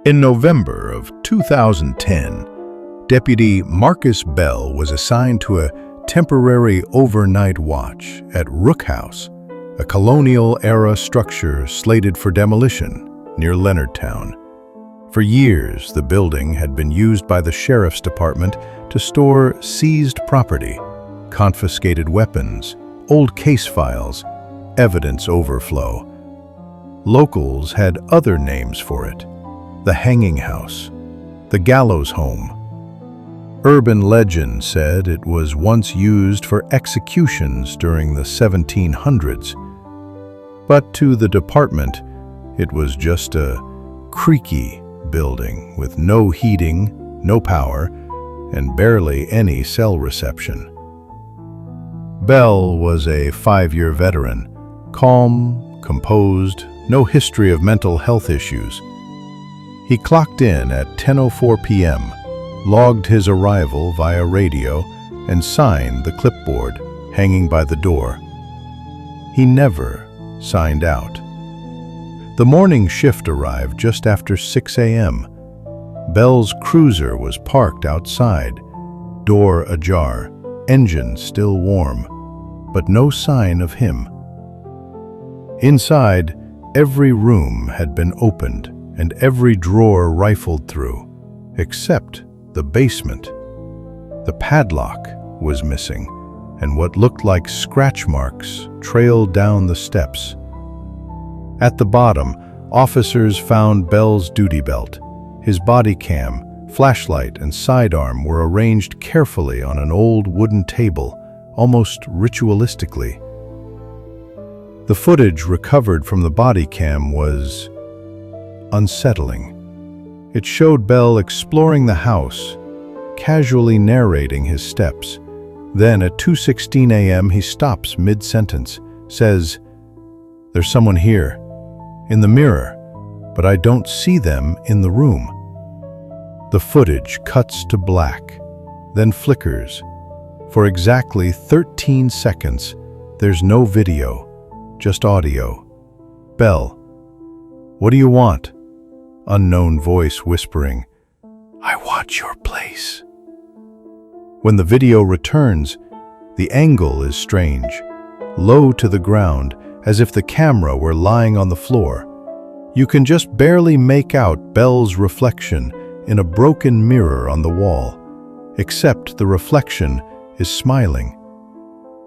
In November of 2010, Deputy Marcus Bell was assigned to a temporary overnight watch at Rook House, a colonial-era structure slated for demolition near Leonardtown. For years, the building had been used by the Sheriff's Department to store seized property, confiscated weapons, old case files, evidence overflow. Locals had other names for it: the Hanging House, the Gallows Home. Urban legend said it was once used for executions during the 1700s. But to the department, it was just a creaky building with no heating, no power, and barely any cell reception. Bell was a 5-year veteran, calm, composed, no history of mental health issues. He clocked in at 10:04 p.m., logged his arrival via radio, and signed the clipboard hanging by the door. He never signed out. The morning shift arrived just after 6 a.m. Bell's cruiser was parked outside, door ajar, engine still warm, but no sign of him. Inside, every room had been opened and every drawer rifled through, except the basement. The padlock was missing, and what looked like scratch marks trailed down the steps. At the bottom, officers found Bell's duty belt. His body cam, flashlight, and sidearm were arranged carefully on an old wooden table, almost ritualistically. The footage recovered from the body cam was unsettling. It showed Bell exploring the house, casually narrating his steps. Then at 2:16 a.m. he stops mid-sentence, says, "There's someone here, in the mirror, but I don't see them in the room." The footage cuts to black, then flickers. For exactly 13 seconds, there's no video, just audio. "Bell, what do you want?" Unknown voice whispering, "I want your place." When the video returns, the angle is strange, low to the ground, as if the camera were lying on the floor. You can just barely make out Bell's reflection in a broken mirror on the wall, except the reflection is smiling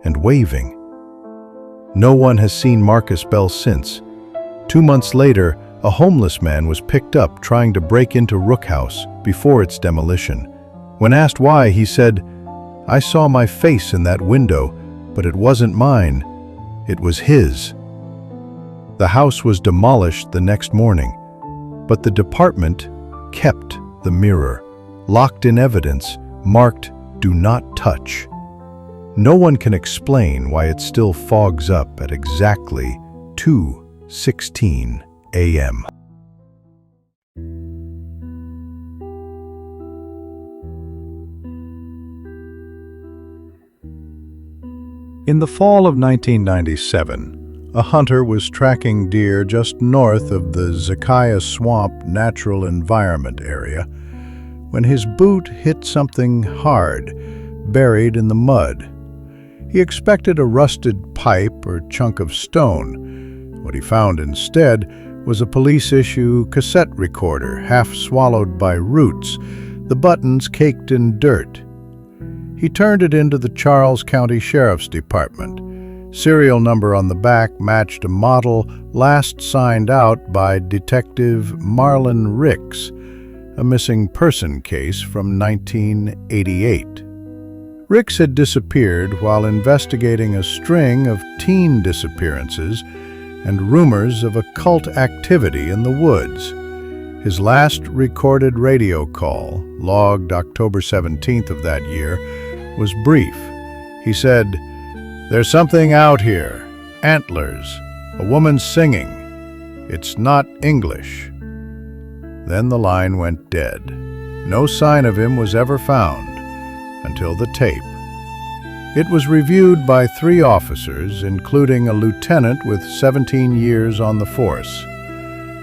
and waving. No one has seen Marcus Bell since. 2 months later, a homeless man was picked up trying to break into Rook House before its demolition. When asked why, he said, "I saw my face in that window, but it wasn't mine. It was his." The house was demolished the next morning, but the department kept the mirror, locked in evidence, marked "Do Not Touch." No one can explain why it still fogs up at exactly 2:16 a.m. In the fall of 1997, a hunter was tracking deer just north of the Zakaya Swamp Natural Environment area when his boot hit something hard, buried in the mud. He expected a rusted pipe or chunk of stone. What he found instead was a police-issue cassette recorder, half swallowed by roots, the buttons caked in dirt. He turned it into the Charles County Sheriff's Department. Serial number on the back matched a model last signed out by Detective Marlon Ricks, a missing person case from 1988. Ricks had disappeared while investigating a string of teen disappearances and rumors of occult activity in the woods. His last recorded radio call, logged October 17th of that year, was brief. He said, "There's something out here. Antlers. A woman singing. It's not English." Then the line went dead. No sign of him was ever found until the tape. It was reviewed by 3 officers, including a lieutenant with 17 years on the force.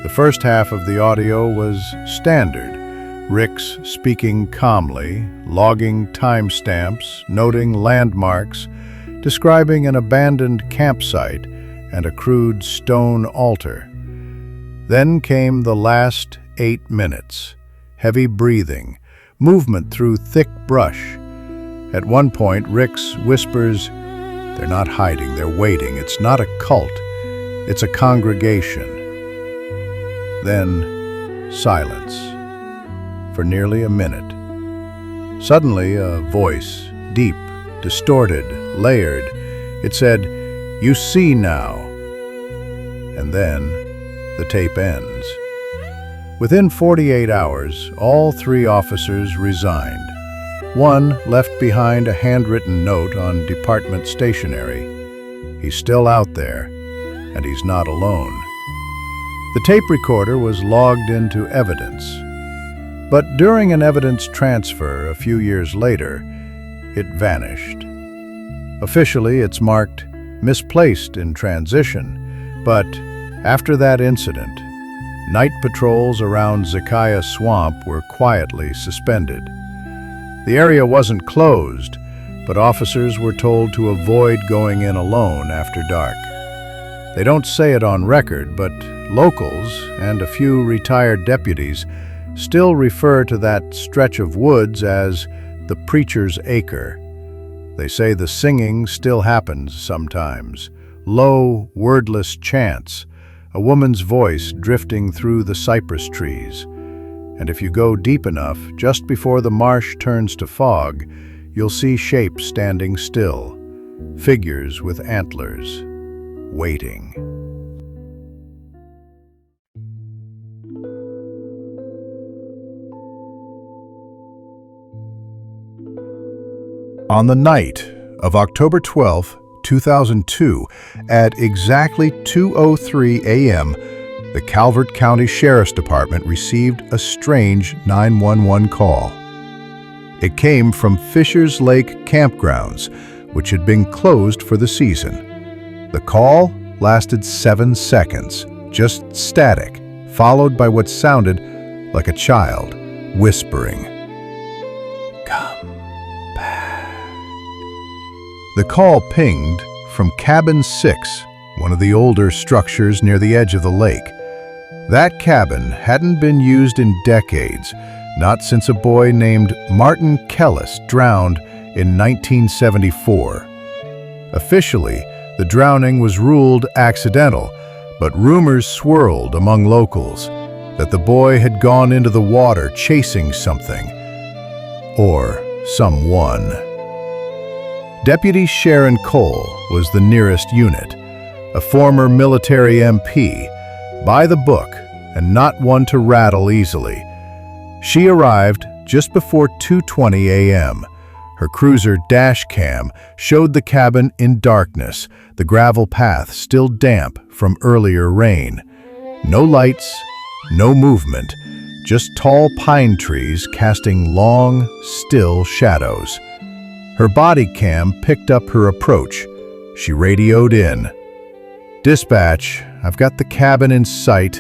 The first half of the audio was standard. Rick's speaking calmly, logging timestamps, noting landmarks, describing an abandoned campsite and a crude stone altar. Then came the last 8 minutes. Heavy breathing, movement through thick brush. At one point, Rick's whispers, "They're not hiding, they're waiting. It's not a cult, it's a congregation." Then, silence. For nearly a minute. Suddenly, a voice, deep, distorted, layered. It said, "You see now." And then, the tape ends. Within 48 hours, all 3 officers resigned. One left behind a handwritten note on department stationery. He's still out there, and he's not alone. The tape recorder was logged into evidence. But during an evidence transfer a few years later, it vanished. Officially, it's marked misplaced in transition, but after that incident, night patrols around Zakaya Swamp were quietly suspended. The area wasn't closed, but officers were told to avoid going in alone after dark. They don't say it on record, but locals and a few retired deputies still refer to that stretch of woods as the Preacher's Acre. They say the singing still happens sometimes, low, wordless chants, a woman's voice drifting through the cypress trees. And if you go deep enough, just before the marsh turns to fog, you'll see shapes standing still, figures with antlers, waiting. On the night of October 12, 2002, at exactly 2:03 a.m., the Calvert County Sheriff's Department received a strange 911 call. It came from Fisher's Lake Campgrounds, which had been closed for the season. The call lasted 7 seconds, just static, followed by what sounded like a child whispering, "Come back." The call pinged from Cabin 6, one of the older structures near the edge of the lake. That cabin hadn't been used in decades, not since a boy named Martin Kellis drowned in 1974. Officially, the drowning was ruled accidental, but rumors swirled among locals that the boy had gone into the water chasing something, or someone. Deputy Sharon Cole was the nearest unit, a former military MP, by the book and not one to rattle easily. She arrived just before 2:20 a.m. Her cruiser dash cam showed the cabin in darkness, the gravel path still damp from earlier rain. No lights, no movement, just tall pine trees casting long, still shadows. Her body cam picked up her approach. She radioed in. "Dispatch, I've got the cabin in sight.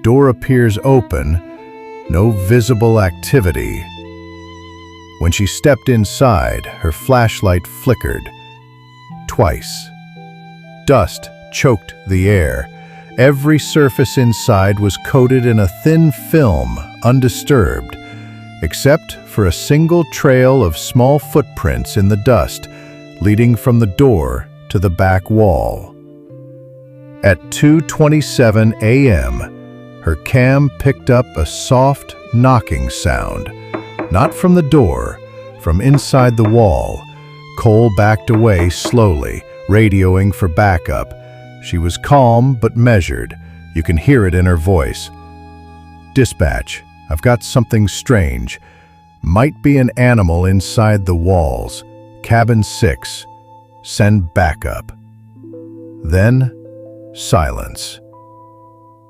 Door appears open. No visible activity." When she stepped inside, her flashlight flickered. Twice. Dust choked the air. Every surface inside was coated in a thin film, undisturbed, except for a single trail of small footprints in the dust, leading from the door to the back wall. At 2:27 a.m., her cam picked up a soft knocking sound, not from the door, from inside the wall. Cole backed away slowly, radioing for backup. She was calm but measured. You can hear it in her voice. "Dispatch, I've got something strange. Might be an animal inside the walls. Cabin 6. Send backup." Then, silence.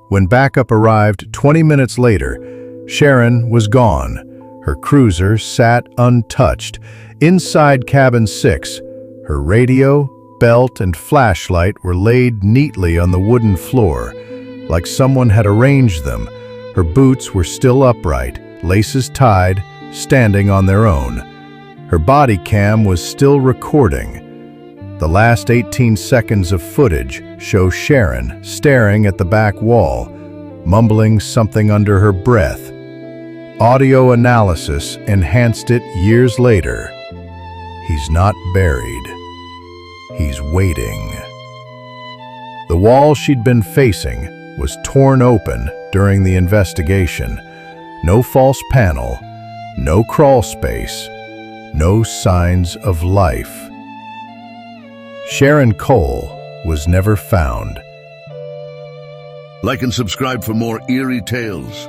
When backup arrived 20 minutes later, Sharon was gone. Her cruiser sat untouched. Inside Cabin 6, her radio, belt, and flashlight were laid neatly on the wooden floor. like someone had arranged them. Her boots were still upright, laces tied, standing on their own. Her body cam was still recording. The last 18 seconds of footage show Sharon staring at the back wall, mumbling something under her breath. Audio analysis enhanced it years later. He's not buried. He's waiting. The wall she'd been facing was torn open during the investigation. No false panel, no crawl space, no signs of life. Sharon Cole was never found. Like and subscribe for more eerie tales.